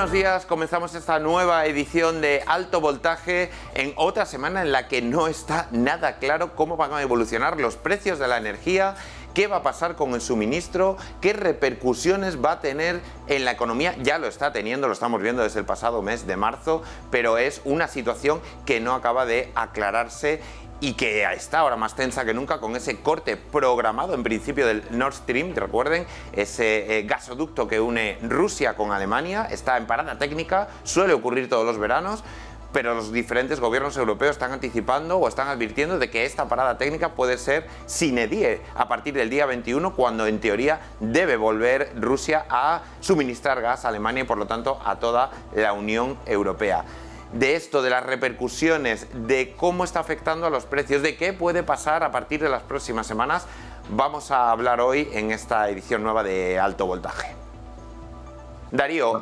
buenos días. Comenzamos esta nueva edición de Alto Voltaje en otra semana en la que no está nada claro cómo van a evolucionar los precios de la energía, qué va a pasar con el suministro, qué repercusiones va a tener en la economía. Ya lo está teniendo, lo estamos viendo desde el pasado mes de marzo, pero es una situación que no acaba de aclararse y que está ahora más tensa que nunca con ese corte programado en principio del Nord Stream. Recuerden, ese gasoducto que une Rusia con Alemania está en parada técnica, suele ocurrir todos los veranos, pero los diferentes gobiernos europeos están anticipando o están advirtiendo de que esta parada técnica puede ser sine die a partir del día 21, cuando en teoría debe volver Rusia a suministrar gas a Alemania y por lo tanto a toda la Unión Europea. De esto, de las repercusiones, de cómo está afectando a los precios, de qué puede pasar a partir de las próximas semanas, vamos a hablar hoy en esta edición nueva de Alto Voltaje. Darío,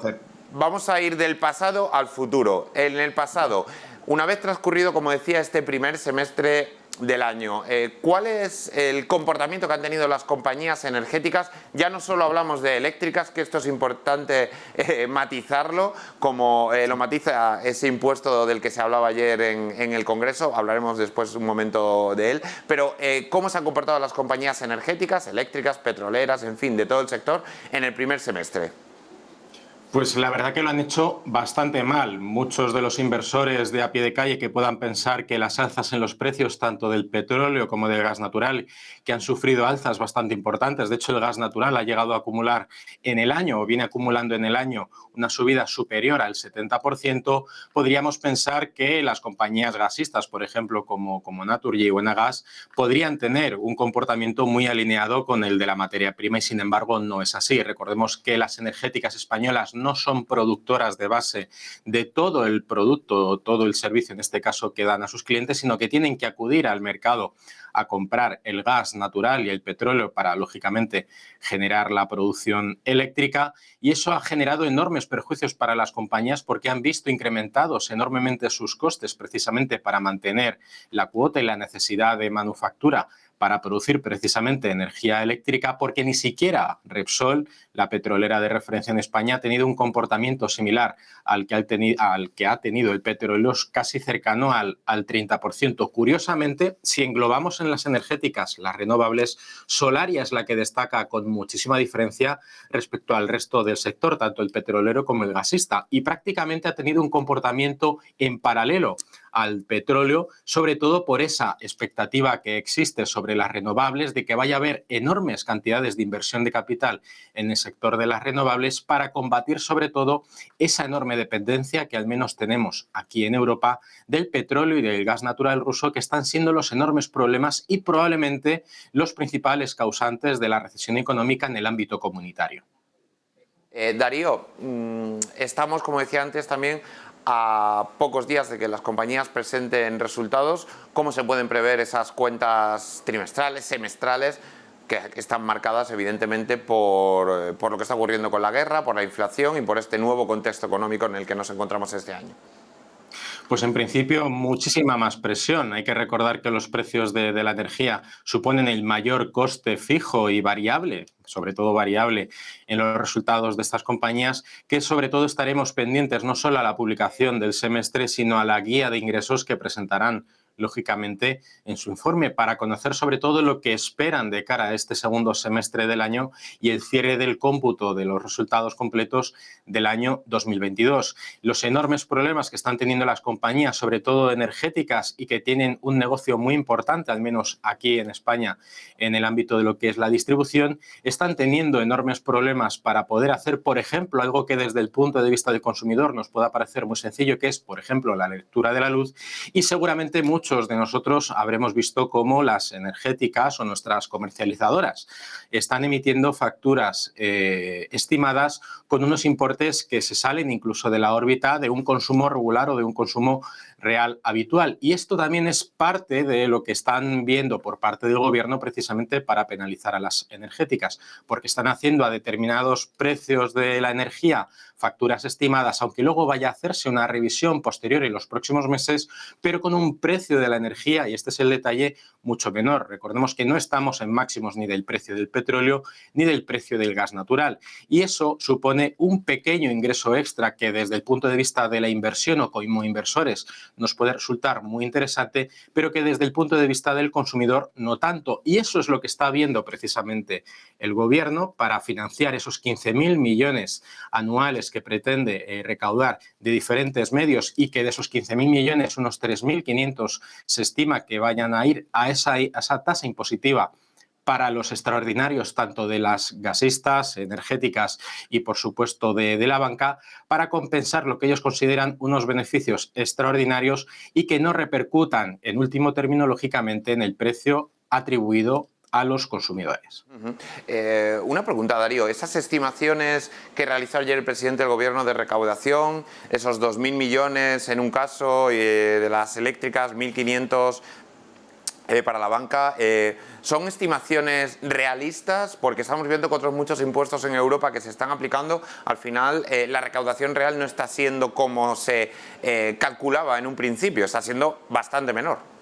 vamos a ir del pasado al futuro. En el pasado, una vez transcurrido, como decía, este primer semestre del año, ¿cuál es el comportamiento que han tenido las compañías energéticas? Ya no solo hablamos de eléctricas, que esto es importante matizarlo, como lo matiza ese impuesto del que se hablaba ayer en el Congreso, hablaremos después un momento de él, pero ¿cómo se han comportado las compañías energéticas, eléctricas, petroleras, en fin, de todo el sector en el primer semestre? Pues la verdad que lo han hecho bastante mal. Muchos de los inversores de a pie de calle que puedan pensar que las alzas en los precios tanto del petróleo como del gas natural, que han sufrido alzas bastante importantes, de hecho el gas natural ha llegado a acumular en el año o viene acumulando en el año una subida superior al 70%, podríamos pensar que las compañías gasistas, por ejemplo, como Naturgy o Enagás, podrían tener un comportamiento muy alineado con el de la materia prima y sin embargo no es así. Recordemos que las energéticas españolas no son productoras de base de todo el producto, todo el servicio en este caso que dan a sus clientes, sino que tienen que acudir al mercado a comprar el gas natural y el petróleo para, lógicamente, generar la producción eléctrica, y eso ha generado enormes perjuicios para las compañías porque han visto incrementados enormemente sus costes precisamente para mantener la cuota y la necesidad de manufactura para producir precisamente energía eléctrica, porque ni siquiera Repsol, la petrolera de referencia en España, ha tenido un comportamiento similar al que ha tenido el petróleo, casi cercano al 30%. Curiosamente, si englobamos en las energéticas las renovables, Solaria es la que destaca con muchísima diferencia respecto al resto del sector, tanto el petrolero como el gasista, y prácticamente ha tenido un comportamiento en paralelo al petróleo, sobre todo por esa expectativa que existe sobre las renovables de que vaya a haber enormes cantidades de inversión de capital en el sector de las renovables para combatir sobre todo esa enorme dependencia que al menos tenemos aquí en Europa del petróleo y del gas natural ruso, que están siendo los enormes problemas y probablemente los principales causantes de la recesión económica en el ámbito comunitario. Darío, estamos, como decía antes, también a pocos días de que las compañías presenten resultados. ¿Cómo se pueden prever esas cuentas trimestrales, semestrales, que están marcadas evidentemente por lo que está ocurriendo con la guerra, por la inflación y por este nuevo contexto económico en el que nos encontramos este año? Pues en principio muchísima más presión. Hay que recordar que los precios de la energía suponen el mayor coste fijo y variable, sobre todo variable, en los resultados de estas compañías, que sobre todo estaremos pendientes no solo a la publicación del semestre, sino a la guía de ingresos que presentarán lógicamente en su informe, para conocer sobre todo lo que esperan de cara a este segundo semestre del año y el cierre del cómputo de los resultados completos del año 2022. Los enormes problemas que están teniendo las compañías, sobre todo energéticas, y que tienen un negocio muy importante, al menos aquí en España, en el ámbito de lo que es la distribución, están teniendo enormes problemas para poder hacer, por ejemplo, algo que desde el punto de vista del consumidor nos pueda parecer muy sencillo, que es, por ejemplo, la lectura de la luz, y seguramente muchos de nosotros habremos visto cómo las energéticas o nuestras comercializadoras están emitiendo facturas estimadas con unos importes que se salen incluso de la órbita de un consumo regular o de un consumo real habitual. Y esto también es parte de lo que están viendo por parte del gobierno precisamente para penalizar a las energéticas, porque están haciendo a determinados precios de la energía facturas estimadas, aunque luego vaya a hacerse una revisión posterior en los próximos meses, pero con un precio precio de la energía, y este es el detalle, mucho menor. Recordemos que no estamos en máximos ni del precio del petróleo ni del precio del gas natural. Y eso supone un pequeño ingreso extra que desde el punto de vista de la inversión o como inversores nos puede resultar muy interesante, pero que desde el punto de vista del consumidor no tanto. Y eso es lo que está viendo precisamente el gobierno para financiar esos 15.000 millones anuales que pretende recaudar de diferentes medios, y que de esos 15.000 millones unos 3.500 se estima que vayan a ir a esa tasa impositiva para los extraordinarios, tanto de las gasistas, energéticas y, por supuesto, de la banca, para compensar lo que ellos consideran unos beneficios extraordinarios y que no repercutan, en último término, lógicamente, en el precio atribuido a los consumidores. Una pregunta, Darío. Esas estimaciones que realizó ayer el presidente del Gobierno de recaudación, esos 2.000 millones en un caso, de las eléctricas, 1.500 para la banca, ¿son estimaciones realistas? Porque estamos viendo que otros muchos impuestos en Europa que se están aplicando, al final la recaudación real no está siendo como se calculaba en un principio, está siendo bastante menor.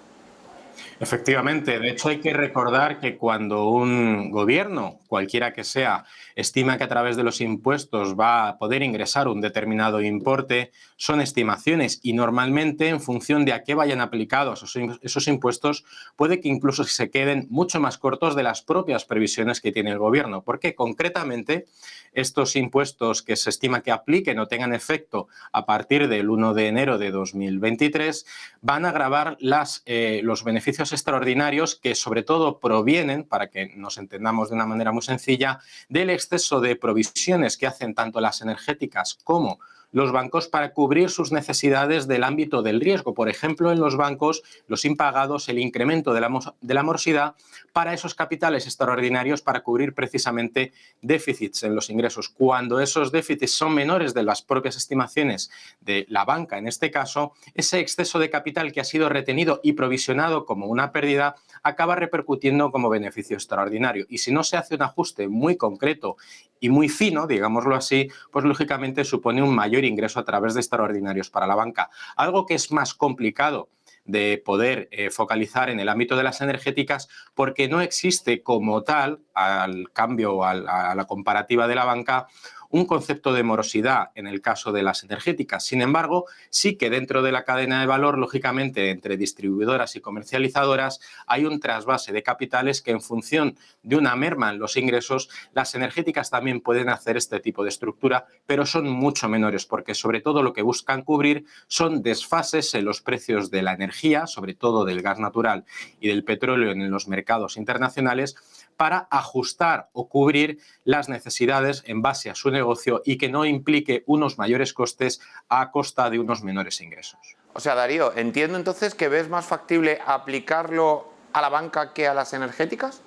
Efectivamente, de hecho hay que recordar que cuando un gobierno, cualquiera que sea, estima que a través de los impuestos va a poder ingresar un determinado importe, son estimaciones, y normalmente en función de a qué vayan aplicados esos impuestos puede que incluso se queden mucho más cortos de las propias previsiones que tiene el gobierno, porque concretamente estos impuestos que se estima que apliquen o tengan efecto a partir del 1 de enero de 2023 van a gravar los beneficios extraordinarios que sobre todo provienen, para que nos entendamos de una manera muy sencilla, del exceso de provisiones que hacen tanto las energéticas como los bancos para cubrir sus necesidades del ámbito del riesgo. Por ejemplo, en los bancos, los impagados, el incremento de la morosidad para esos capitales extraordinarios para cubrir precisamente déficits en los ingresos. Cuando esos déficits son menores de las propias estimaciones de la banca, en este caso, ese exceso de capital que ha sido retenido y provisionado como una pérdida acaba repercutiendo como beneficio extraordinario. Y si no se hace un ajuste muy concreto y muy fino, digámoslo así, pues lógicamente supone un mayor ingreso a través de extraordinarios para la banca. Algo que es más complicado de poder focalizar en el ámbito de las energéticas, porque no existe como tal, al cambio, a la comparativa de la banca, un concepto de morosidad en el caso de las energéticas. Sin embargo, sí que dentro de la cadena de valor, lógicamente, entre distribuidoras y comercializadoras, hay un trasvase de capitales que en función de una merma en los ingresos, las energéticas también pueden hacer este tipo de estructura, pero son mucho menores, porque sobre todo lo que buscan cubrir son desfases en los precios de la energía, sobre todo del gas natural y del petróleo en los mercados internacionales, para ajustar o cubrir las necesidades en base a su negocio y que no implique unos mayores costes a costa de unos menores ingresos. O sea, Darío, entiendo entonces que ves más factible aplicarlo a la banca que a las energéticas.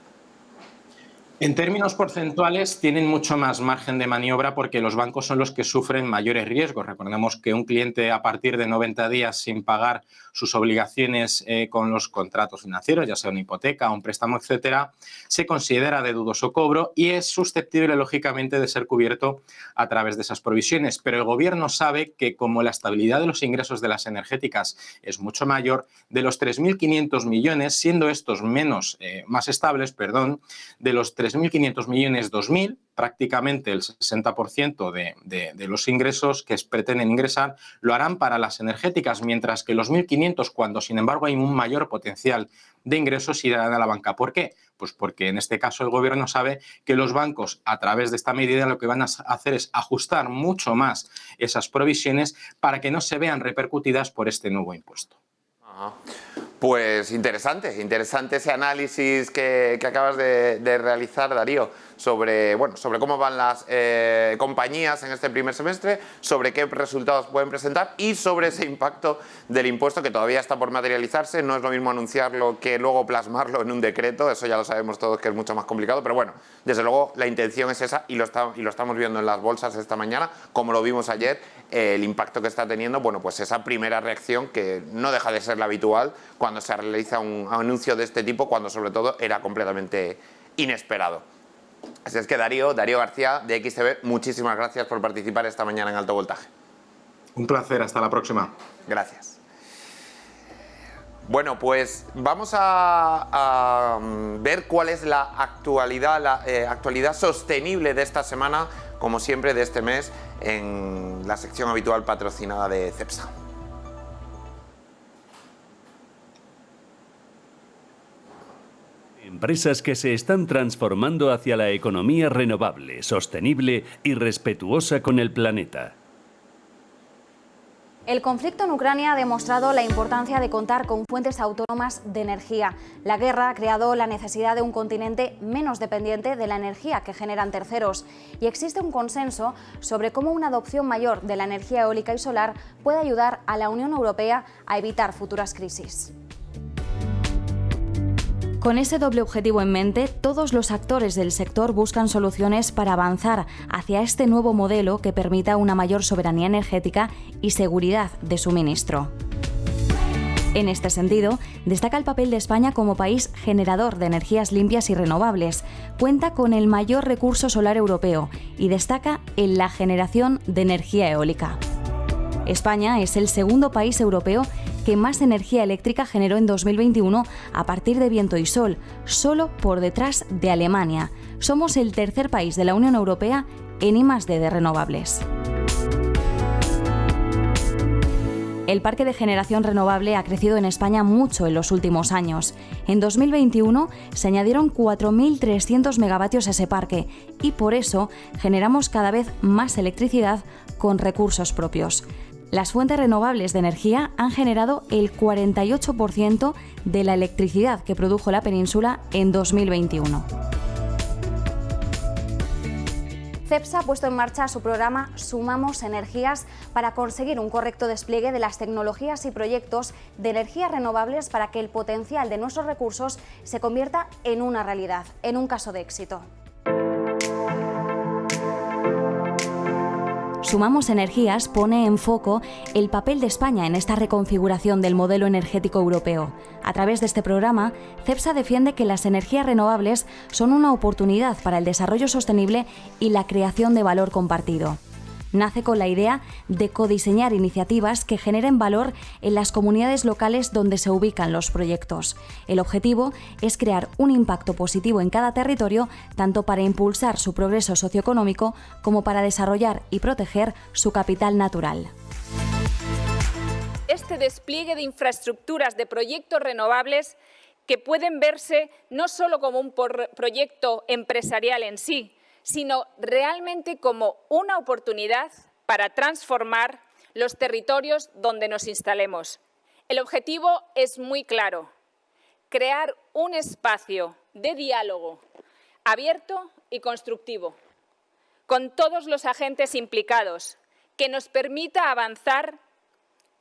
En términos porcentuales tienen mucho más margen de maniobra porque los bancos son los que sufren mayores riesgos. Recordemos que un cliente a partir de 90 días sin pagar sus obligaciones con los contratos financieros, ya sea una hipoteca, un préstamo, etcétera, se considera de dudoso cobro y es susceptible, lógicamente, de ser cubierto a través de esas provisiones. Pero el gobierno sabe que como la estabilidad de los ingresos de las energéticas es mucho mayor, de los 3.500 millones, siendo estos más estables, de los 3.500 millones, 2.000, prácticamente el 60% de los ingresos que pretenden ingresar, lo harán para las energéticas, mientras que los 1.500, cuando sin embargo hay un mayor potencial de ingresos, irán a la banca. ¿Por qué? Pues porque en este caso el gobierno sabe que los bancos, a través de esta medida, lo que van a hacer es ajustar mucho más esas provisiones para que no se vean repercutidas por este nuevo impuesto. Ajá. Pues interesante ese análisis que acabas de realizar, Darío, sobre cómo van las compañías en este primer semestre, sobre qué resultados pueden presentar y sobre ese impacto del impuesto que todavía está por materializarse. No es lo mismo anunciarlo que luego plasmarlo en un decreto, eso ya lo sabemos todos que es mucho más complicado, pero bueno, desde luego la intención es esa y lo estamos viendo en las bolsas esta mañana, como lo vimos ayer, el impacto que está teniendo, bueno, pues esa primera reacción que no deja de ser la habitual cuando se realiza un anuncio de este tipo, cuando sobre todo era completamente inesperado. Así es que Darío García de XTB, muchísimas gracias por participar esta mañana en Alto Voltaje. Un placer, hasta la próxima. Gracias. Bueno, pues vamos a ver cuál es la actualidad sostenible de esta semana, como siempre de este mes, en la sección habitual patrocinada de CEPSA. Empresas que se están transformando hacia la economía renovable, sostenible y respetuosa con el planeta. El conflicto en Ucrania ha demostrado la importancia de contar con fuentes autónomas de energía. La guerra ha creado la necesidad de un continente menos dependiente de la energía que generan terceros. Y existe un consenso sobre cómo una adopción mayor de la energía eólica y solar puede ayudar a la Unión Europea a evitar futuras crisis. Con ese doble objetivo en mente, todos los actores del sector buscan soluciones para avanzar hacia este nuevo modelo que permita una mayor soberanía energética y seguridad de suministro. En este sentido, destaca el papel de España como país generador de energías limpias y renovables. Cuenta con el mayor recurso solar europeo y destaca en la generación de energía eólica. España es el segundo país europeo que más energía eléctrica generó en 2021 a partir de viento y sol, solo por detrás de Alemania. Somos el tercer país de la Unión Europea en I+D de renovables. El parque de generación renovable ha crecido en España mucho en los últimos años. En 2021 se añadieron 4.300 megavatios a ese parque y por eso generamos cada vez más electricidad con recursos propios. Las fuentes renovables de energía han generado el 48% de la electricidad que produjo la península en 2021. CEPSA ha puesto en marcha su programa Sumamos Energías para conseguir un correcto despliegue de las tecnologías y proyectos de energías renovables para que el potencial de nuestros recursos se convierta en una realidad, en un caso de éxito. Sumamos Energías pone en foco el papel de España en esta reconfiguración del modelo energético europeo. A través de este programa, CEPSA defiende que las energías renovables son una oportunidad para el desarrollo sostenible y la creación de valor compartido. Nace con la idea de codiseñar iniciativas que generen valor en las comunidades locales donde se ubican los proyectos. El objetivo es crear un impacto positivo en cada territorio, tanto para impulsar su progreso socioeconómico como para desarrollar y proteger su capital natural. Este despliegue de infraestructuras de proyectos renovables que pueden verse no solo como un proyecto empresarial en sí, sino realmente como una oportunidad para transformar los territorios donde nos instalemos. El objetivo es muy claro: crear un espacio de diálogo abierto y constructivo con todos los agentes implicados que nos permita avanzar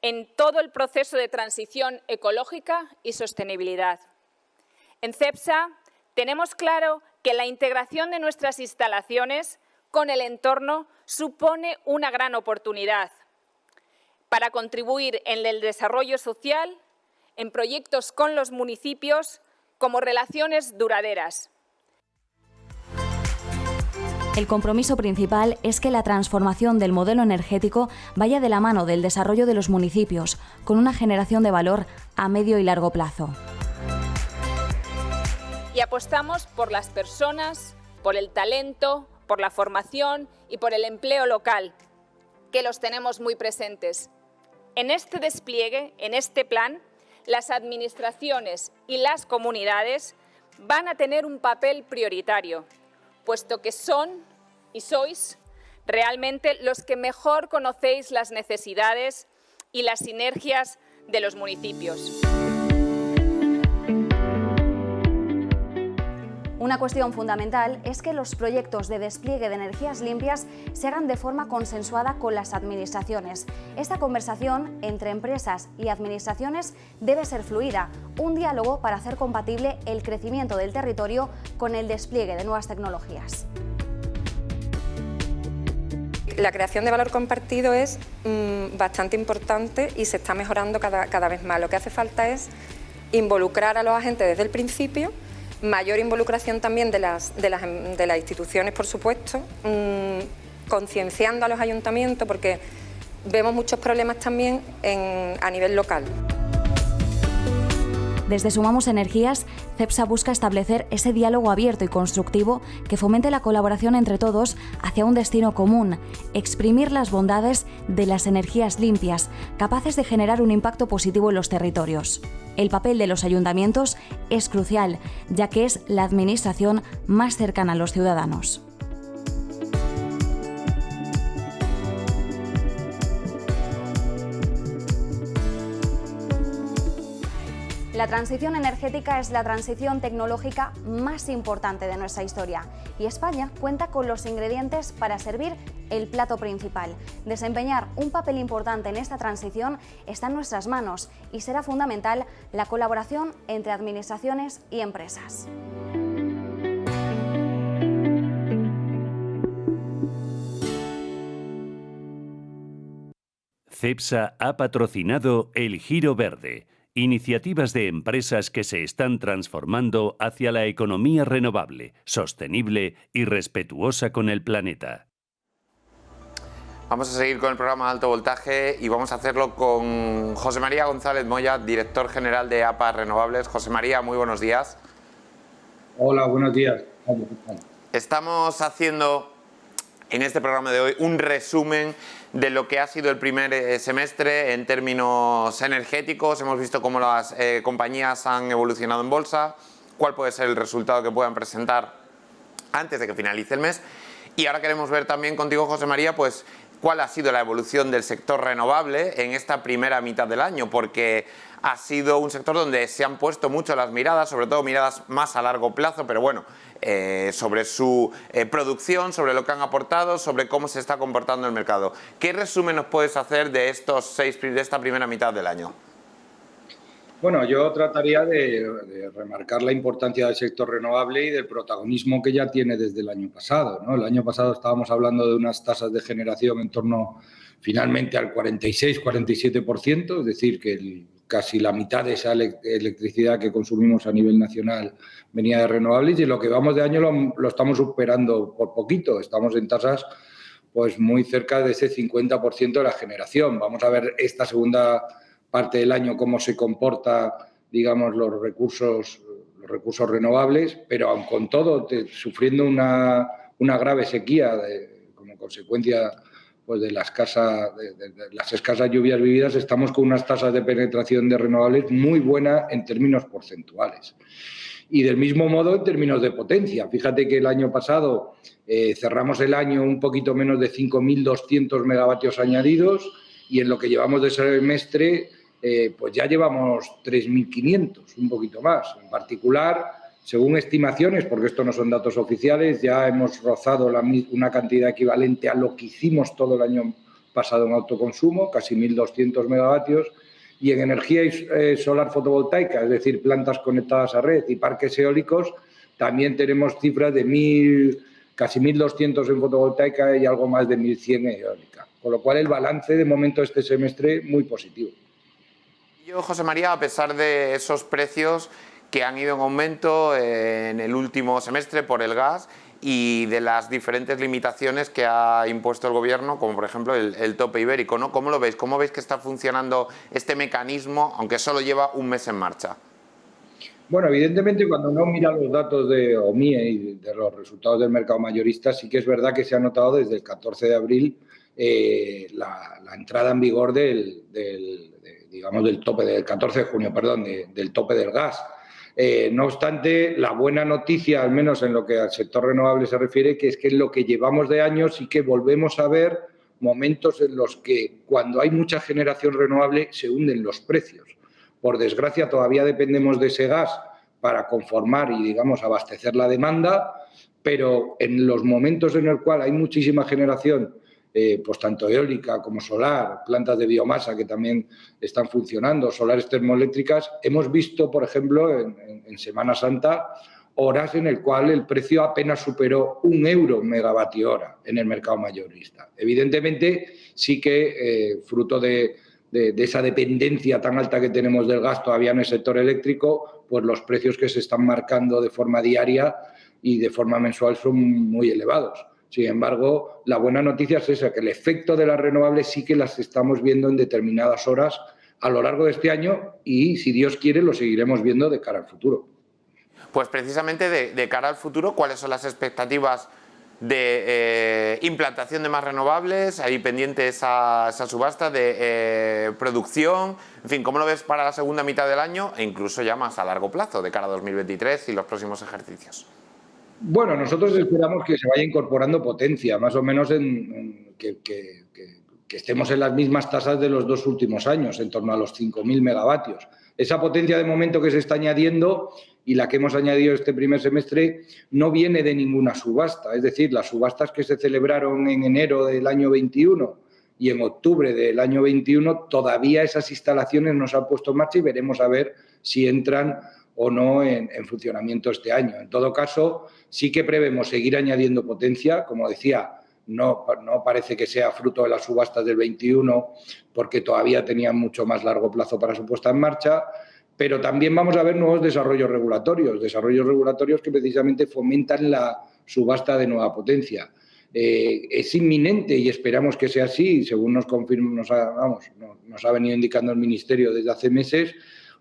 en todo el proceso de transición ecológica y sostenibilidad. En CEPSA tenemos claro que la integración de nuestras instalaciones con el entorno supone una gran oportunidad para contribuir en el desarrollo social, en proyectos con los municipios, como relaciones duraderas. El compromiso principal es que la transformación del modelo energético vaya de la mano del desarrollo de los municipios, con una generación de valor a medio y largo plazo. Y apostamos por las personas, por el talento, por la formación y por el empleo local, que los tenemos muy presentes. En este despliegue, en este plan, las administraciones y las comunidades van a tener un papel prioritario, puesto que son y sois realmente los que mejor conocéis las necesidades y las sinergias de los municipios. Una cuestión fundamental es que los proyectos de despliegue de energías limpias se hagan de forma consensuada con las administraciones. Esta conversación entre empresas y administraciones debe ser fluida, un diálogo para hacer compatible el crecimiento del territorio con el despliegue de nuevas tecnologías. La creación de valor compartido es bastante importante y se está mejorando cada vez más. Lo que hace falta es involucrar a los agentes desde el principio, mayor involucración también de las instituciones, por supuesto, concienciando a los ayuntamientos, porque vemos muchos problemas también a nivel local. Desde Sumamos Energías, Cepsa busca establecer ese diálogo abierto y constructivo que fomente la colaboración entre todos hacia un destino común, exprimir las bondades de las energías limpias, capaces de generar un impacto positivo en los territorios. El papel de los ayuntamientos es crucial, ya que es la administración más cercana a los ciudadanos. La transición energética es la transición tecnológica más importante de nuestra historia y España cuenta con los ingredientes para servir el plato principal. Desempeñar un papel importante en esta transición está en nuestras manos y será fundamental la colaboración entre administraciones y empresas. Cepsa ha patrocinado El Giro Verde. Iniciativas de empresas que se están transformando hacia la economía renovable, sostenible y respetuosa con el planeta. Vamos a seguir con el programa de alto voltaje y vamos a hacerlo con José María González Moya, director general de APA Renovables. José María, muy buenos días. Hola, buenos días. Estamos haciendo en este programa de hoy un resumen de lo que ha sido el primer semestre en términos energéticos. Hemos visto cómo las compañías han evolucionado en bolsa, cuál puede ser el resultado que puedan presentar antes de que finalice el mes. Y ahora queremos ver también contigo, José María, pues cuál ha sido la evolución del sector renovable en esta primera mitad del año, porque ha sido un sector donde se han puesto mucho las miradas, sobre todo miradas más a largo plazo, pero bueno, sobre su producción, sobre lo que han aportado, sobre cómo se está comportando el mercado. ¿Qué resumen nos puedes hacer de de esta primera mitad del año? Bueno, yo trataría de remarcar la importancia del sector renovable y del protagonismo que ya tiene desde el año pasado, ¿no? El año pasado estábamos hablando de unas tasas de generación en torno finalmente al 46-47%, es decir, que casi la mitad de esa electricidad que consumimos a nivel nacional venía de renovables, y en lo que vamos de año lo estamos superando por poquito. Estamos en tasas pues muy cerca de ese 50% de la generación. Vamos a ver esta segunda parte del año cómo se comporta, digamos, los recursos renovables, pero aun con todo, sufriendo una grave sequía como consecuencia pues de las escasas lluvias vividas, estamos con unas tasas de penetración de renovables muy buenas en términos porcentuales. Y del mismo modo en términos de potencia. Fíjate que el año pasado cerramos el año un poquito menos de 5.200 megavatios añadidos y en lo que llevamos de semestre pues ya llevamos 3.500, un poquito más. En particular, según estimaciones, porque esto no son datos oficiales, ya hemos rozado una cantidad equivalente a lo que hicimos todo el año pasado en autoconsumo, casi 1.200 megavatios, y en energía solar fotovoltaica, es decir, plantas conectadas a red y parques eólicos, también tenemos cifras de casi 1.200 en fotovoltaica y algo más de 1.100 en eólica. Con lo cual, el balance de momento este semestre muy positivo. Yo, José María, a pesar de esos precios que han ido en aumento en el último semestre por el gas y de las diferentes limitaciones que ha impuesto el Gobierno, como por ejemplo el tope ibérico, ¿no? ¿Cómo lo veis? ¿Cómo veis que está funcionando este mecanismo, aunque solo lleva un mes en marcha? Bueno, evidentemente cuando uno mira los datos de OMIE y de los resultados del mercado mayorista, sí que es verdad que se ha notado desde el 14 de abril la entrada en vigor del tope del 14 de junio, perdón, del tope del gas. No obstante, la buena noticia, al menos en lo que al sector renovable se refiere, que es que en lo que llevamos de años sí que volvemos a ver momentos en los que cuando hay mucha generación renovable se hunden los precios. Por desgracia, todavía dependemos de ese gas para conformar y, digamos, abastecer la demanda, pero en los momentos en el cual hay muchísima generación, pues tanto eólica como solar, plantas de biomasa que también están funcionando, solares termoeléctricas, hemos visto, por ejemplo, en Semana Santa, horas en el cual el precio apenas superó €1 megavatio hora en el mercado mayorista. Evidentemente, sí que fruto de esa dependencia tan alta que tenemos del gas todavía en el sector eléctrico, pues los precios que se están marcando de forma diaria y de forma mensual son muy elevados. Sin embargo, la buena noticia es esa, que el efecto de las renovables sí que las estamos viendo en determinadas horas a lo largo de este año y, si Dios quiere, lo seguiremos viendo de cara al futuro. Pues precisamente de cara al futuro, ¿cuáles son las expectativas de implantación de más renovables? Hay pendiente esa subasta de producción. En fin, ¿cómo lo ves para la segunda mitad del año e incluso ya más a largo plazo, de cara a 2023 y los próximos ejercicios? Bueno, nosotros esperamos que se vaya incorporando potencia, más o menos que estemos en las mismas tasas de los 2 últimos años, en torno a los 5.000 megavatios. Esa potencia de momento que se está añadiendo y la que hemos añadido este primer semestre no viene de ninguna subasta. Es decir, las subastas que se celebraron en enero del año 21 y en octubre del año 21, todavía esas instalaciones no se han puesto en marcha y veremos a ver si entran o no en funcionamiento este año. En todo caso, sí que prevemos seguir añadiendo potencia. Como decía, no parece que sea fruto de las subastas del 21, porque todavía tenían mucho más largo plazo para su puesta en marcha, pero también vamos a ver nuevos desarrollos regulatorios que precisamente fomentan la subasta de nueva potencia. Es inminente y esperamos que sea así, según nos ha venido indicando el Ministerio desde hace meses,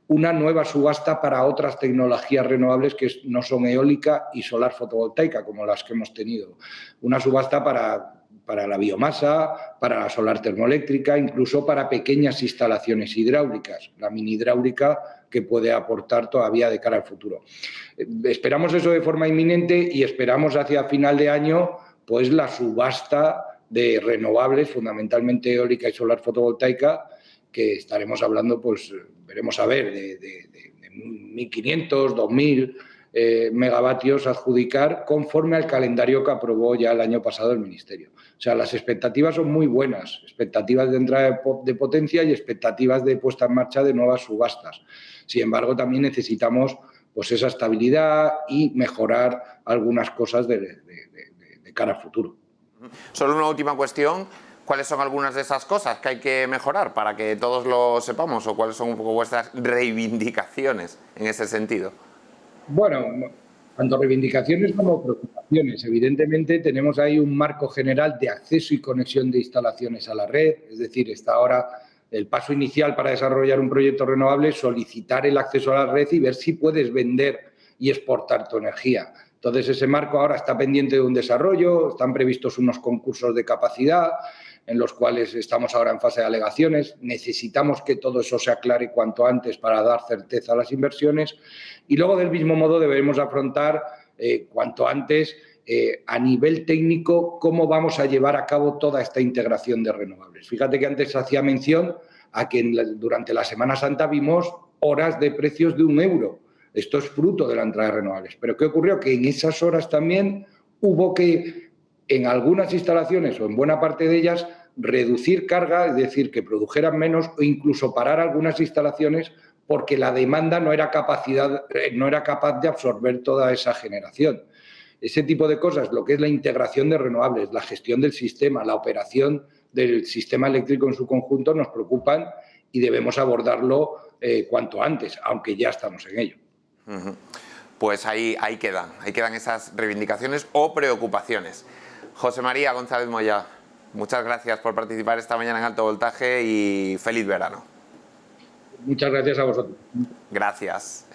una nueva subasta para otras tecnologías renovables que no son eólica y solar fotovoltaica, como las que hemos tenido. Una subasta para la biomasa, para la solar termoeléctrica, incluso para pequeñas instalaciones hidráulicas, la mini hidráulica que puede aportar todavía de cara al futuro. Esperamos eso de forma inminente y esperamos hacia final de año pues la subasta de renovables, fundamentalmente eólica y solar fotovoltaica, que estaremos hablando, pues veremos a ver, de 1.500, 2.000 megavatios a adjudicar conforme al calendario que aprobó ya el año pasado el Ministerio. O sea, las expectativas son muy buenas, expectativas de entrada de potencia y expectativas de puesta en marcha de nuevas subastas. Sin embargo, también necesitamos pues esa estabilidad y mejorar algunas cosas de cara al futuro. Solo una última cuestión. ¿Cuáles son algunas de esas cosas que hay que mejorar para que todos lo sepamos? ¿O cuáles son un poco vuestras reivindicaciones en ese sentido? Bueno, tanto reivindicaciones como preocupaciones. Evidentemente tenemos ahí un marco general de acceso y conexión de instalaciones a la red. Es decir, está ahora el paso inicial para desarrollar un proyecto renovable, solicitar el acceso a la red y ver si puedes vender y exportar tu energía. Entonces, ese marco ahora está pendiente de un desarrollo, están previstos unos concursos de capacidad en los cuales estamos ahora en fase de alegaciones. Necesitamos que todo eso se aclare cuanto antes para dar certeza a las inversiones y luego, del mismo modo, debemos afrontar cuanto antes a nivel técnico cómo vamos a llevar a cabo toda esta integración de renovables. Fíjate que antes hacía mención a que durante la Semana Santa vimos horas de precios de €1. Esto es fruto de la entrada de renovables. ¿Pero qué ocurrió? Que en esas horas también hubo que, en algunas instalaciones o en buena parte de ellas, reducir carga, es decir, que produjeran menos o incluso parar algunas instalaciones porque la demanda no era capaz de absorber toda esa generación. Ese tipo de cosas, lo que es la integración de renovables, la gestión del sistema, la operación del sistema eléctrico en su conjunto, nos preocupan y debemos abordarlo cuanto antes, aunque ya estamos en ello. Pues ahí quedan esas reivindicaciones o preocupaciones. José María González Moya, muchas gracias por participar esta mañana en Alto Voltaje y feliz verano. Muchas gracias a vosotros. Gracias.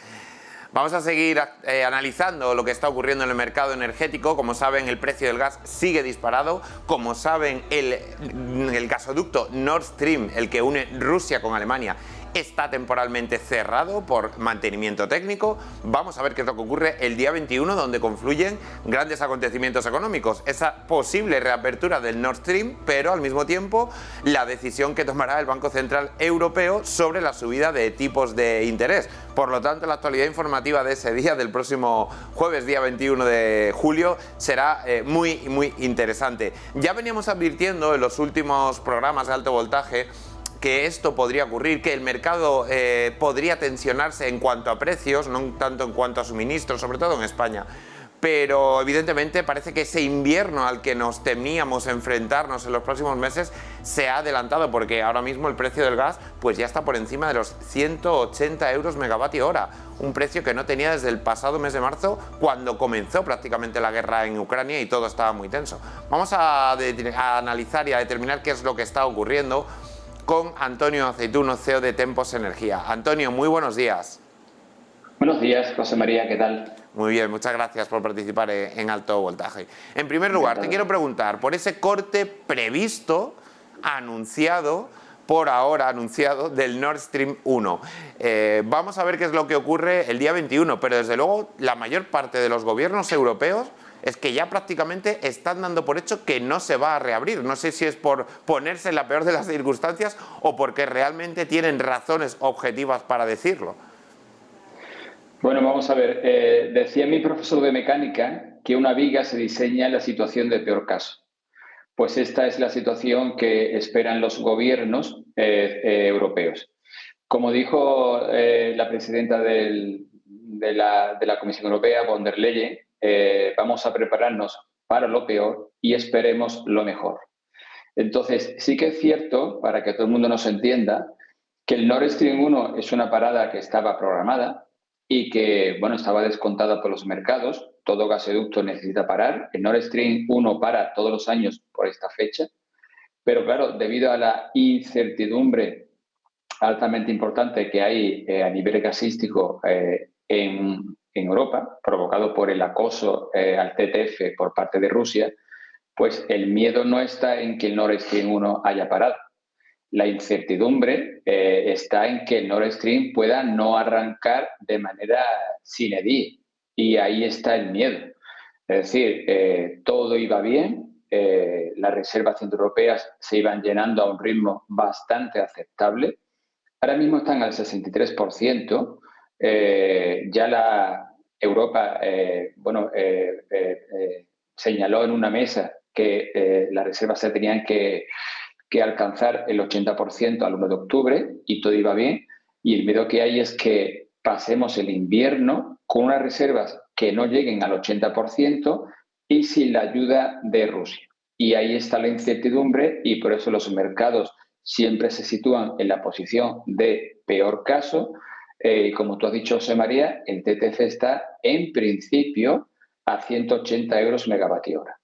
Vamos a seguir analizando lo que está ocurriendo en el mercado energético. Como saben, el precio del gas sigue disparado. Como saben, el gasoducto Nord Stream, el que une Rusia con Alemania, está temporalmente cerrado por mantenimiento técnico. Vamos a ver qué es lo que ocurre el día 21, donde confluyen grandes acontecimientos económicos. Esa posible reapertura del Nord Stream, pero al mismo tiempo la decisión que tomará el Banco Central Europeo sobre la subida de tipos de interés. Por lo tanto, la actualidad informativa de ese día, del próximo jueves, día 21 de julio, será muy interesante. Ya veníamos advirtiendo en los últimos programas de Alto Voltaje que esto podría ocurrir, que el mercado podría tensionarse en cuanto a precios, no tanto en cuanto a suministros, sobre todo en España. Pero evidentemente parece que ese invierno al que nos temíamos enfrentarnos en los próximos meses se ha adelantado, porque ahora mismo el precio del gas pues ya está por encima de los 180 euros megavatio hora, un precio que no tenía desde el pasado mes de marzo, cuando comenzó prácticamente la guerra en Ucrania y todo estaba muy tenso. Vamos a analizar y a determinar qué es lo que está ocurriendo. con Antonio Aceituno, CEO de Tempos Energía. Antonio, muy buenos días. Buenos días, José María, ¿qué tal? Muy bien, muchas gracias por participar en Alto Voltaje. En primer lugar, te quiero preguntar por ese corte previsto, anunciado, por ahora anunciado, del Nord Stream 1. Vamos a ver qué es lo que ocurre el día 21, pero desde luego la mayor parte de los gobiernos europeos es que ya prácticamente están dando por hecho que no se va a reabrir. No sé si es por ponerse en la peor de las circunstancias o porque realmente tienen razones objetivas para decirlo. Bueno, vamos a ver. Decía mi profesor de mecánica que una viga se diseña en la situación de peor caso. Pues esta es la situación que esperan los gobiernos europeos. Como dijo la presidenta de la Comisión Europea, von der Leyen, vamos a prepararnos para lo peor y esperemos lo mejor. Entonces, sí que es cierto, para que todo el mundo nos entienda, que el Nord Stream 1 es una parada que estaba programada y que, bueno, estaba descontada por los mercados. Todo gasoducto necesita parar. El Nord Stream 1 para todos los años por esta fecha. Pero claro, debido a la incertidumbre altamente importante que hay a nivel gasístico en Europa, provocado por el acoso al TTF por parte de Rusia, pues el miedo no está en que el Nord Stream 1 haya parado. La incertidumbre está en que el Nord Stream pueda no arrancar de manera sine die, y ahí está el miedo. Es decir, todo iba bien, las reservas centroeuropeas se iban llenando a un ritmo bastante aceptable. Ahora mismo están al 63%. Ya la Europa señaló en una mesa que las reservas se tenían que alcanzar el 80% al 1 de octubre y todo iba bien. Y el miedo que hay es que pasemos el invierno con unas reservas que no lleguen al 80% y sin la ayuda de Rusia. Y ahí está la incertidumbre y por eso los mercados siempre se sitúan en la posición de peor caso. Como tú has dicho, José María, el TTF está en principio a 180 euros megavatio hora.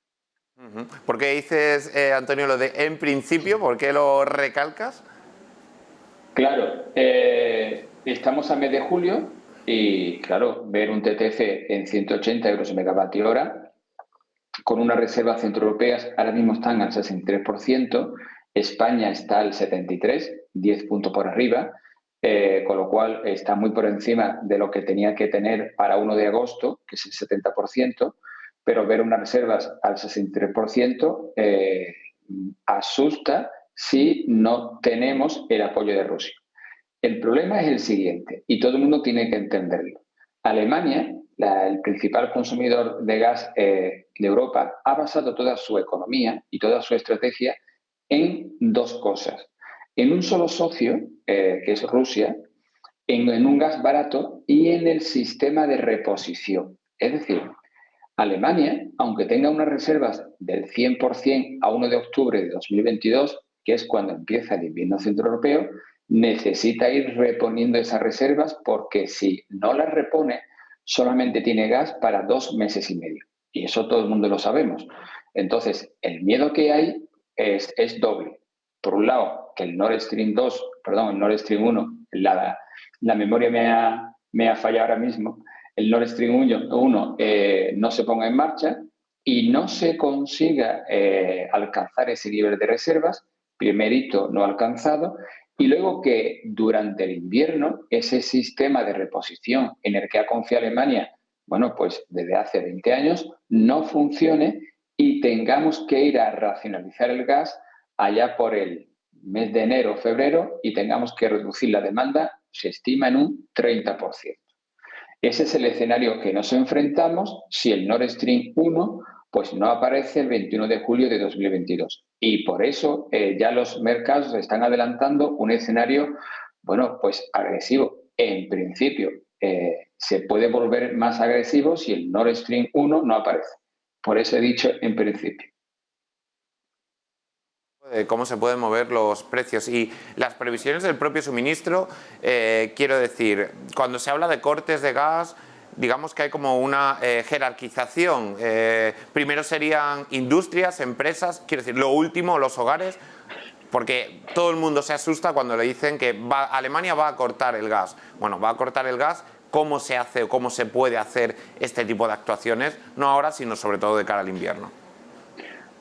¿Por qué dices, Antonio, lo de en principio? ¿Por qué lo recalcas? Claro, estamos a mes de julio y, claro, ver un TTF en 180 euros megavatio hora con unas reservas centroeuropeas ahora mismo están al 63%, España está al 73%, 10 puntos por arriba, con lo cual está muy por encima de lo que tenía que tener para 1 de agosto, que es el 70%, pero ver unas reservas al 63% asusta si no tenemos el apoyo de Rusia. El problema es el siguiente, y todo el mundo tiene que entenderlo. Alemania, el principal consumidor de gas de Europa, ha basado toda su economía y toda su estrategia en dos cosas. En un solo socio, que es Rusia, en un gas barato y en el sistema de reposición. Es decir, Alemania, aunque tenga unas reservas del 100% a 1 de octubre de 2022, que es cuando empieza el invierno centroeuropeo, necesita ir reponiendo esas reservas porque si no las repone, solamente tiene gas para 2 meses y medio. Y eso todo el mundo lo sabemos. Entonces, el miedo que hay es doble. Por un lado, que el Nord Stream 1, la memoria me ha fallado ahora mismo, el Nord Stream 1 no se ponga en marcha y no se consiga alcanzar ese nivel de reservas, primer hito no alcanzado, y luego que durante el invierno ese sistema de reposición en el que ha confiado Alemania, bueno, pues desde hace 20 años, no funcione y tengamos que ir a racionalizar el gas allá por el mes de enero o febrero y tengamos que reducir la demanda, se estima en un 30%. Ese es el escenario que nos enfrentamos si el Nord Stream 1 pues no aparece el 21 de julio de 2022. Y por eso ya los mercados están adelantando un escenario, bueno, pues agresivo. En principio, se puede volver más agresivo si el Nord Stream 1 no aparece. Por eso he dicho en principio. Cómo se pueden mover los precios y las previsiones del propio suministro. Quiero decir, cuando se habla de cortes de gas, digamos que hay como una jerarquización. Primero serían industrias, empresas, quiero decir, lo último, los hogares. Porque todo el mundo se asusta cuando le dicen que Alemania va a cortar el gas. Bueno, va a cortar el gas. ¿Cómo se hace o cómo se puede hacer este tipo de actuaciones? No ahora, sino sobre todo de cara al invierno.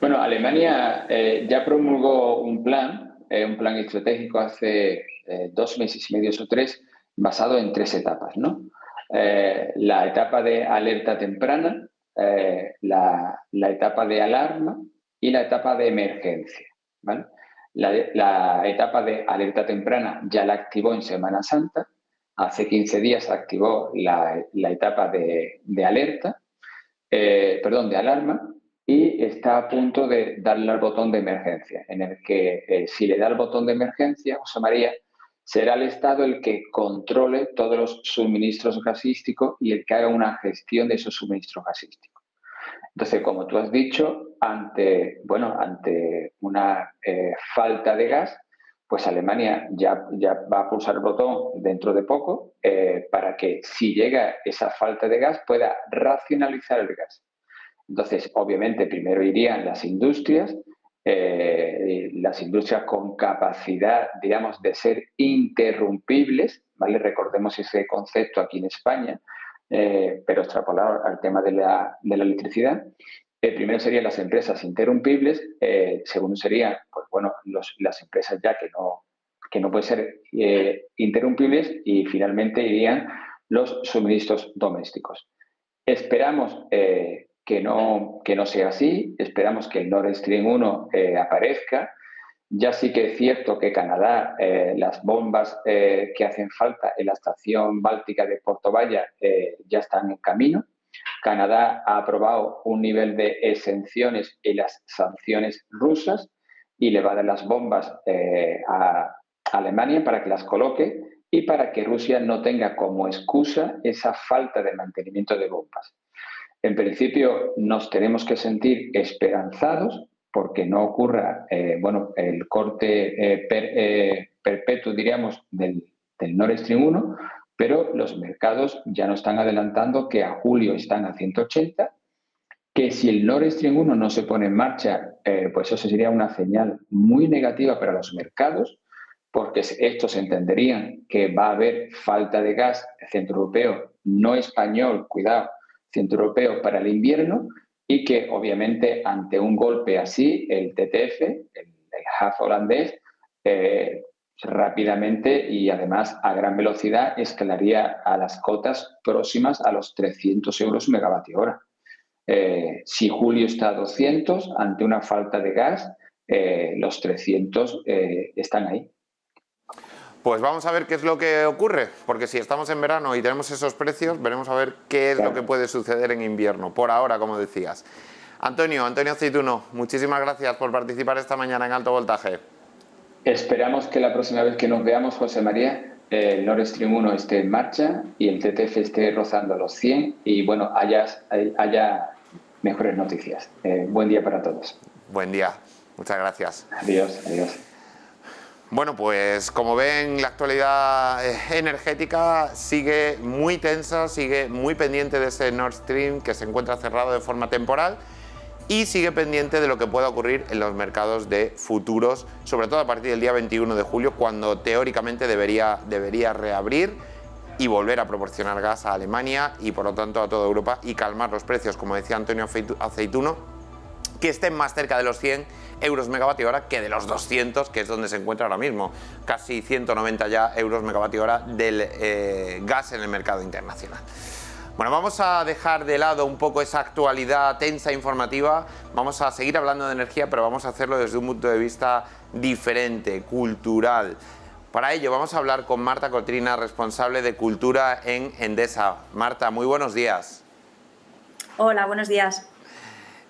Bueno, Alemania ya promulgó un plan estratégico hace 2 meses y medio o 3, basado en 3 etapas, ¿no? La etapa de alerta temprana, la etapa de alarma y la etapa de emergencia, ¿vale? La etapa de alerta temprana ya la activó en Semana Santa. Hace 15 días activó la etapa de alerta, de alarma, y está a punto de darle al botón de emergencia, en el que si le da el botón de emergencia, José María, será el Estado el que controle todos los suministros gasísticos y el que haga una gestión de esos suministros gasísticos. Entonces, como tú has dicho, ante una falta de gas, pues Alemania ya va a pulsar el botón dentro de poco para que, si llega esa falta de gas, pueda racionalizar el gas. Entonces, obviamente, primero irían las industrias con capacidad, digamos, de ser interrumpibles, ¿vale? Recordemos ese concepto aquí en España, pero extrapolado al tema de la electricidad. Primero serían las empresas interrumpibles, segundo serían, pues bueno, las empresas ya que no pueden ser interrumpibles, y finalmente irían los suministros domésticos. Esperamos que no sea así, esperamos que el Nord Stream 1 aparezca. Ya sí que es cierto que Canadá, las bombas que hacen falta en la estación báltica de Portovaya ya están en camino. Canadá ha aprobado un nivel de exenciones en las sanciones rusas y le va a dar las bombas a Alemania para que las coloque y para que Rusia no tenga como excusa esa falta de mantenimiento de bombas. En principio, nos tenemos que sentir esperanzados porque no ocurra el corte perpetuo, diríamos, del Nord Stream 1, pero los mercados ya nos están adelantando que a julio están a 180, que si el Nord Stream 1 no se pone en marcha, pues eso sería una señal muy negativa para los mercados, porque estos entenderían que va a haber falta de gas centroeuropeo, no español, cuidado, centroeuropeo para el invierno, y que obviamente ante un golpe así, el TTF, el Hub holandés, rápidamente y además a gran velocidad escalaría a las cotas próximas a los 300 euros megavatio hora. Si julio está a 200, ante una falta de gas, los 300 están ahí. Pues vamos a ver qué es lo que ocurre, porque si estamos en verano y tenemos esos precios, veremos a ver qué es lo que puede suceder en invierno, por ahora, como decías. Antonio Aceituno, muchísimas gracias por participar esta mañana en Alto Voltaje. Esperamos que la próxima vez que nos veamos, José María, el Nord Stream 1 esté en marcha y el TTF esté rozando los 100 y, bueno, haya mejores noticias. Buen día para todos. Buen día. Muchas gracias. Adiós. Bueno, pues como ven, la actualidad energética sigue muy tensa, sigue muy pendiente de ese Nord Stream que se encuentra cerrado de forma temporal y sigue pendiente de lo que pueda ocurrir en los mercados de futuros, sobre todo a partir del día 21 de julio, cuando teóricamente debería reabrir y volver a proporcionar gas a Alemania y por lo tanto a toda Europa y calmar los precios, como decía Antonio Aceituno, que estén más cerca de los 100 euros megavatio hora que de los 200, que es donde se encuentra ahora mismo, casi 190 ya euros megavatio hora del gas en el mercado internacional. Bueno, vamos a dejar de lado un poco esa actualidad tensa informativa, vamos a seguir hablando de energía, pero vamos a hacerlo desde un punto de vista diferente, cultural. Para ello vamos a hablar con Marta Cotrina, responsable de Cultura en Endesa. Marta, muy buenos días. Hola, buenos días.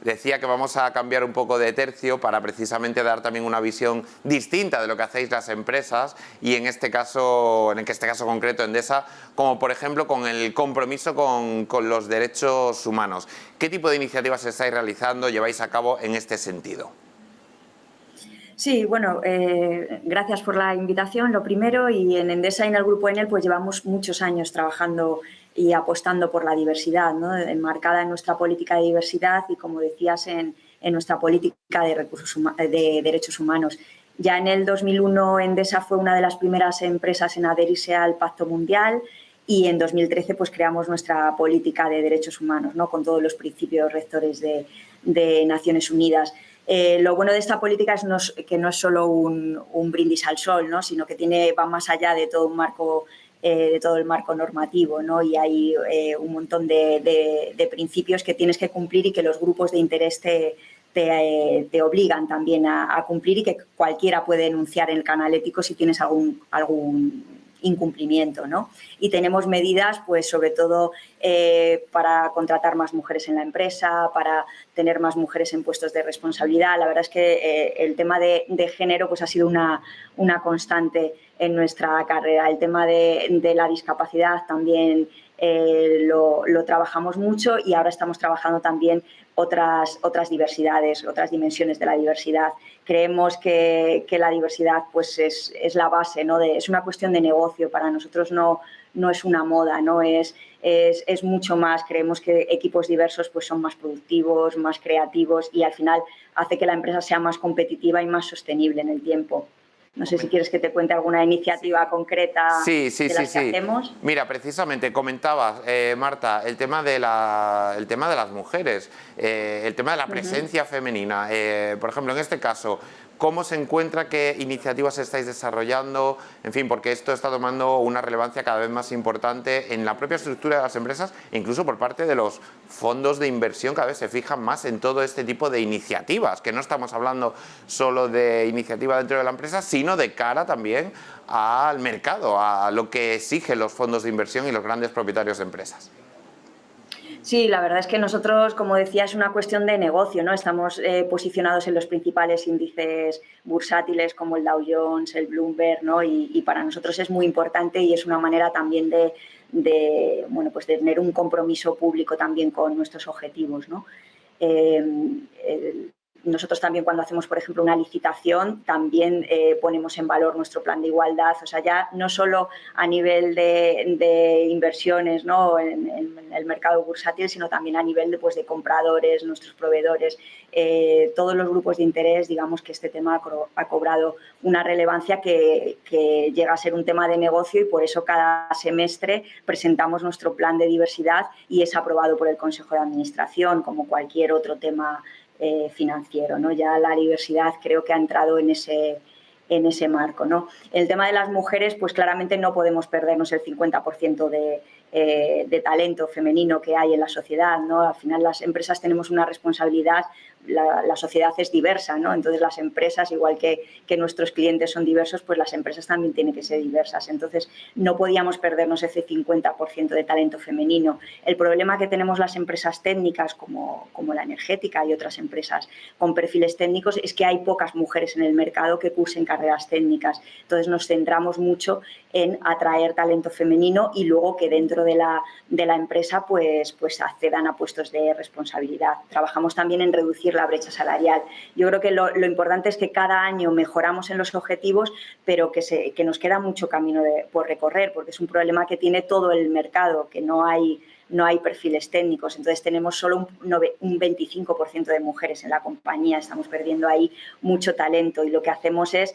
Decía que vamos a cambiar un poco de tercio para precisamente dar también una visión distinta de lo que hacéis las empresas y en este caso concreto Endesa, como por ejemplo con el compromiso con los derechos humanos. ¿Qué tipo de iniciativas estáis realizando, lleváis a cabo en este sentido? Sí, bueno, gracias por la invitación, lo primero, y en Endesa y en el Grupo Enel pues llevamos muchos años trabajando y apostando por la diversidad, ¿no? Enmarcada en nuestra política de diversidad y, como decías, en nuestra política de derechos humanos. Ya en el 2001 Endesa fue una de las primeras empresas en adherirse al Pacto Mundial y en 2013 pues creamos nuestra política de derechos humanos, ¿no? Con todos los principios rectores de Naciones Unidas. Lo bueno de esta política es que no es solo un brindis al sol, ¿no? Sino que va más allá de todo un marco, de todo el marco normativo, ¿no? Y hay un montón de principios que tienes que cumplir y que los grupos de interés te obligan también a cumplir, y que cualquiera puede denunciar en el canal ético si tienes algún incumplimiento, ¿no? Y tenemos medidas, pues sobre todo para contratar más mujeres en la empresa, para tener más mujeres en puestos de responsabilidad. La verdad es que el tema de género pues ha sido una constante en nuestra carrera. El tema de la discapacidad también lo trabajamos mucho, y ahora estamos trabajando también otras diversidades, otras dimensiones de la diversidad. Creemos que la diversidad pues es la base, ¿no? Es una cuestión de negocio. Para nosotros no es una moda, ¿no? Es mucho más. Creemos que equipos diversos pues son más productivos, más creativos, y al final hace que la empresa sea más competitiva y más sostenible en el tiempo. No sé si quieres que te cuente alguna iniciativa concreta de las que hacemos. Mira, precisamente comentabas, Marta, el tema de las mujeres, el tema de la presencia femenina. Por ejemplo, en este caso, ¿cómo se encuentra? ¿Qué iniciativas estáis desarrollando? En fin, porque esto está tomando una relevancia cada vez más importante en la propia estructura de las empresas, incluso por parte de los fondos de inversión. Cada vez se fijan más en todo este tipo de iniciativas, que no estamos hablando solo de iniciativa dentro de la empresa, sino de cara también al mercado, a lo que exigen los fondos de inversión y los grandes propietarios de empresas. Sí, la verdad es que nosotros, como decía, es una cuestión de negocio, ¿no? Estamos posicionados en los principales índices bursátiles como el Dow Jones, el Bloomberg, ¿no? Y para nosotros es muy importante, y es una manera también de tener un compromiso público también con nuestros objetivos, ¿no? Nosotros también, cuando hacemos, por ejemplo, una licitación, también ponemos en valor nuestro plan de igualdad. O sea, ya no solo a nivel de inversiones, ¿no? en el mercado bursátil, sino también a nivel de compradores, nuestros proveedores, todos los grupos de interés. Digamos que este tema ha cobrado una relevancia que llega a ser un tema de negocio, y por eso cada semestre presentamos nuestro plan de diversidad y es aprobado por el Consejo de Administración, como cualquier otro tema financiero, ¿no? Ya la diversidad creo que ha entrado en ese marco, ¿no? El tema de las mujeres, pues claramente no podemos perdernos el 50% de talento femenino que hay en la sociedad, ¿no? Al final las empresas tenemos una responsabilidad. La sociedad es diversa, ¿no? Entonces las empresas, igual que nuestros clientes son diversos, pues las empresas también tienen que ser diversas. Entonces no podíamos perdernos ese 50% de talento femenino. El problema que tenemos las empresas técnicas, como la energética y otras empresas con perfiles técnicos, es que hay pocas mujeres en el mercado que cursen carreras técnicas. Entonces nos centramos mucho en atraer talento femenino, y luego que dentro de la empresa pues accedan a puestos de responsabilidad. Trabajamos también en reducir la brecha salarial. Yo creo que lo importante es que cada año mejoramos en los objetivos, pero que nos queda mucho camino por recorrer, porque es un problema que tiene todo el mercado, que no hay perfiles técnicos. Entonces tenemos solo un 25% de mujeres en la compañía. Estamos perdiendo ahí mucho talento, y lo que hacemos es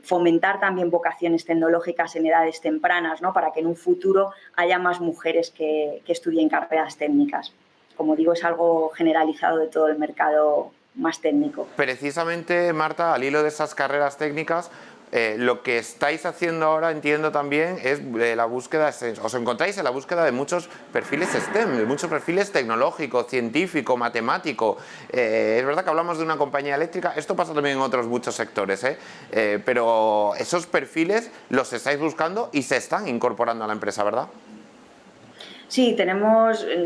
fomentar también vocaciones tecnológicas en edades tempranas, ¿no? Para que en un futuro haya más mujeres que estudien carreras técnicas. Como digo, es algo generalizado de todo el mercado más técnico. Precisamente, Marta, al hilo de esas carreras técnicas, lo que estáis haciendo ahora, entiendo también, es la búsqueda, os encontráis en la búsqueda de muchos perfiles STEM, de muchos perfiles tecnológico, científico, matemático. Es verdad que hablamos de una compañía eléctrica, esto pasa también en otros muchos sectores, pero esos perfiles los estáis buscando y se están incorporando a la empresa, ¿verdad? Sí,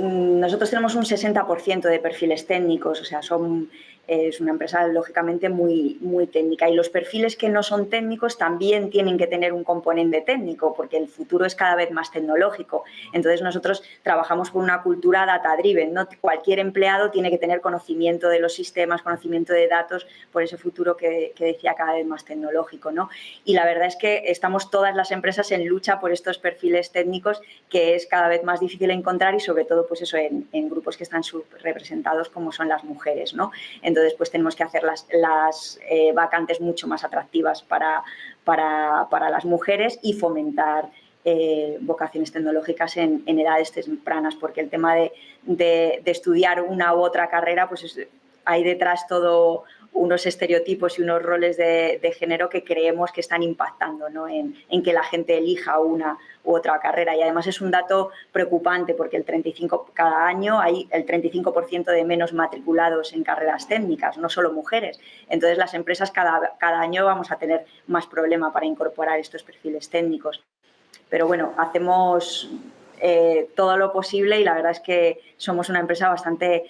nosotros tenemos un 60% de perfiles técnicos, o sea, es una empresa lógicamente muy, muy técnica, y los perfiles que no son técnicos también tienen que tener un componente técnico, porque el futuro es cada vez más tecnológico. Entonces nosotros trabajamos por una cultura data-driven, ¿no? Cualquier empleado tiene que tener conocimiento de los sistemas, conocimiento de datos, por ese futuro que decía, cada vez más tecnológico, ¿no? Y la verdad es que estamos todas las empresas en lucha por estos perfiles técnicos, que es cada vez más difícil difícil encontrar y sobre todo pues eso en grupos que están subrepresentados como son las mujeres, ¿no? Entonces pues tenemos que hacer las vacantes mucho más atractivas para las mujeres y fomentar vocaciones tecnológicas en edades tempranas, porque el tema de estudiar una u otra carrera, pues hay detrás todo unos estereotipos y unos roles de género que creemos que están impactando, ¿no? en que la gente elija una u otra carrera. Y además es un dato preocupante porque cada año hay el 35% de menos matriculados en carreras técnicas, no solo mujeres. Entonces las empresas cada año vamos a tener más problema para incorporar estos perfiles técnicos. Pero bueno, hacemos todo lo posible y la verdad es que somos una empresa bastante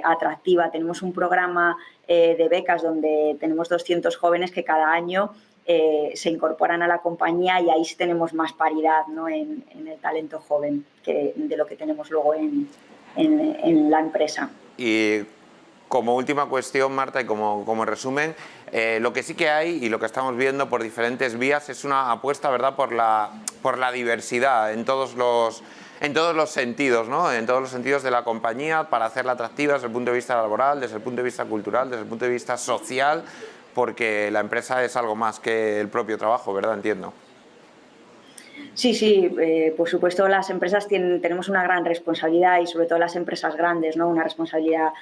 atractiva. Tenemos un programa de becas donde tenemos 200 jóvenes que cada año se incorporan a la compañía y ahí sí tenemos más paridad, ¿no? en el talento joven de lo que tenemos luego en la empresa. Y como última cuestión, Marta, y como resumen, lo que sí que hay y lo que estamos viendo por diferentes vías es una apuesta, ¿verdad?, por la diversidad en todos los sentidos, ¿no? En todos los sentidos de la compañía, para hacerla atractiva desde el punto de vista laboral, desde el punto de vista cultural, desde el punto de vista social, porque la empresa es algo más que el propio trabajo, ¿verdad? Entiendo. Sí, por supuesto las empresas tenemos una gran responsabilidad y sobre todo las empresas grandes, ¿no? Una responsabilidad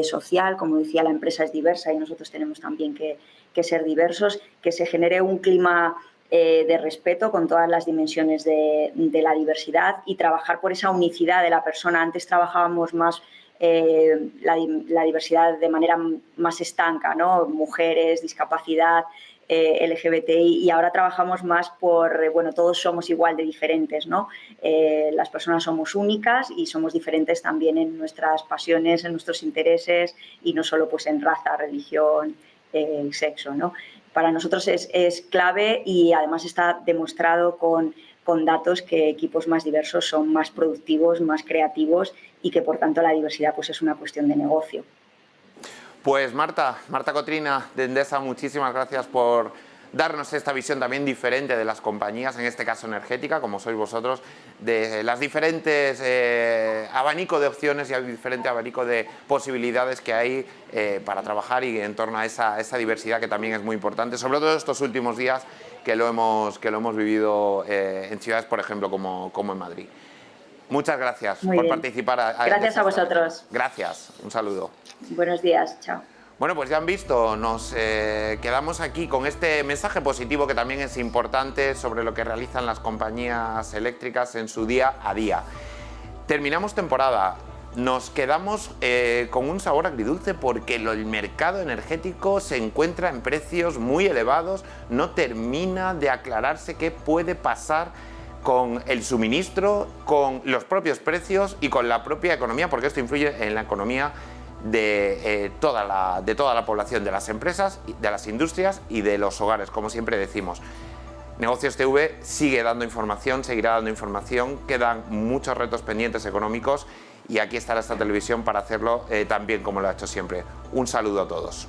social, como decía, la empresa es diversa y nosotros tenemos también que ser diversos, que se genere un clima de respeto con todas las dimensiones de la diversidad y trabajar por esa unicidad de la persona. Antes trabajábamos más la diversidad de manera más estanca, ¿no? Mujeres, discapacidad, LGBTI, y ahora trabajamos más por, bueno, todos somos igual de diferentes, ¿no? Las personas somos únicas y somos diferentes también en nuestras pasiones, en nuestros intereses y no solo pues en raza, religión, sexo, ¿no? Para nosotros es clave y además está demostrado con datos que equipos más diversos son más productivos, más creativos y que por tanto la diversidad pues es una cuestión de negocio. Pues Marta Cotrina de Endesa, muchísimas gracias por darnos esta visión también diferente de las compañías, en este caso energética, como sois vosotros, de las diferentes abanico de opciones y el diferente abanico de posibilidades que hay para trabajar y en torno a esa diversidad que también es muy importante, sobre todo estos últimos días que lo hemos vivido en ciudades, por ejemplo, como en Madrid. Muchas gracias por participar. Gracias a vosotros. Gracias, un saludo. Buenos días, chao. Bueno, pues ya han visto, nos quedamos aquí con este mensaje positivo que también es importante sobre lo que realizan las compañías eléctricas en su día a día. Terminamos temporada, nos quedamos con un sabor agridulce porque el mercado energético se encuentra en precios muy elevados, no termina de aclararse qué puede pasar con el suministro, con los propios precios y con la propia economía, porque esto influye en la economía de toda la población, de las empresas, de las industrias y de los hogares, como siempre decimos. Negocios TV sigue dando información, seguirá dando información, quedan muchos retos pendientes económicos y aquí estará esta televisión para hacerlo tan bien como lo ha hecho siempre. Un saludo a todos.